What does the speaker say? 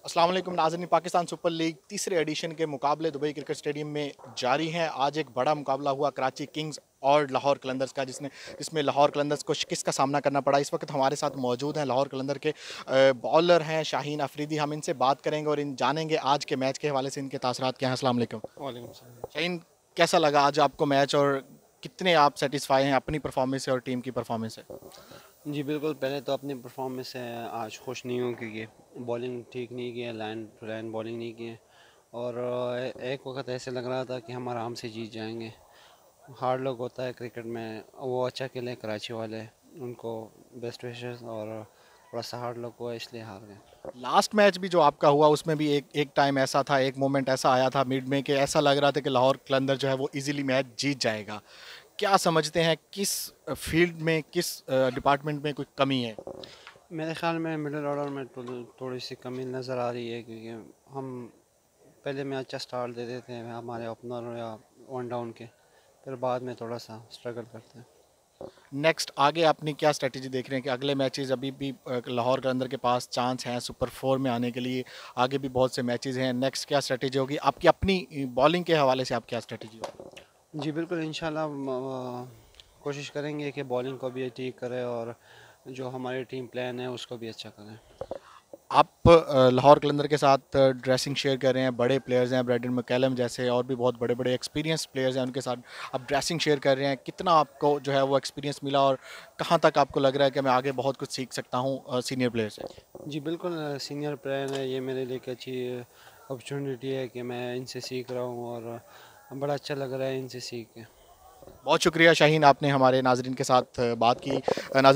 अस्सलाम वालेकुम नाज़रीन। पाकिस्तान सुपर लीग तीसरे एडिशन के मुकाबले दुबई क्रिकेट स्टेडियम में जारी हैं। आज एक बड़ा मुकाबला हुआ कराची किंग्स और लाहौर कलंदर्स का, जिसमें लाहौर कलंदर्स को शिकस्त का सामना करना पड़ा। इस वक्त हमारे साथ मौजूद हैं लाहौर कलंदर के बॉलर हैं शाहीन अफरीदी। हम इनसे बात करेंगे और इन जानेंगे आज के मैच के हवाले से इनके तासरात क्या हैं। अस्सलाम वालेकुम वालेकुम सलाम। शाहीन, कैसा लगा आज आपको मैच और कितने आप सेटिस्फाई हैं अपनी परफॉर्मेंस से और टीम की परफॉर्मेंस से? जी बिल्कुल, पहले तो अपनी परफॉर्मेंस से आज खुश नहीं हूँ क्योंकि बॉलिंग ठीक नहीं की है, लाइन टू लाइन बॉलिंग नहीं की है। और एक वक्त ऐसे लग रहा था कि हम आराम से जीत जाएंगे। हार्ड लक होता है क्रिकेट में, वो अच्छा खेले कराची वाले, उनको बेस्ट विशेस, और थोड़ा सा हार्ड लक हुआ इसलिए हार गए। लास्ट मैच भी जो आपका हुआ उसमें भी एक एक टाइम ऐसा था, एक मोमेंट ऐसा आया था मिड में कि ऐसा लग रहा था कि लाहौर कलंदर जो है वो इजीली मैच जीत जाएगा। क्या समझते हैं किस फील्ड में, किस डिपार्टमेंट में कोई कमी है? मेरे ख्याल में मिडिल ऑर्डर में थोड़ी सी कमी नज़र आ रही है, क्योंकि हम पहले में अच्छा स्टार्ट दे देते हैं हमारे ओपनर या वन डाउन के, फिर बाद में थोड़ा सा स्ट्रगल करते हैं। नेक्स्ट आगे अपनी क्या स्ट्रेटजी देख रहे हैं कि अगले मैचेस अभी भी लाहौर कलंदर के पास चांस हैं सुपर फोर में आने के लिए, आगे भी बहुत से मैचेस हैं। नेक्स्ट क्या स्ट्रेटजी होगी आपकी अपनी बॉलिंग के हवाले से? आप क्या स्ट्रेटजी होगी? जी बिल्कुल, इंशाल्लाह कोशिश करेंगे कि बॉलिंग को भी ठीक करें और जो हमारी टीम प्लान है उसको भी अच्छा करें। आप लाहौर कलंदर के साथ ड्रेसिंग शेयर कर रहे हैं, बड़े प्लेयर्स हैं ब्रैडन मैकलम जैसे, और भी बहुत बड़े बड़े एक्सपीरियंस प्लेयर्स हैं, उनके साथ आप ड्रेसिंग शेयर कर रहे हैं। कितना आपको जो है वो एक्सपीरियंस मिला और कहाँ तक आपको लग रहा है कि मैं आगे बहुत कुछ सीख सकता हूँ सीनियर प्लेयर से? जी बिल्कुल, सीनियर प्लेयर है, ये मेरे लिए एक अच्छी अपॉर्चुनिटी है कि मैं इनसे सीख रहा हूँ, और बड़ा अच्छा लग रहा है इनसे सीख के। बहुत शुक्रिया शाहीन, आपने हमारे नाजरीन के साथ बात की। नाजरीन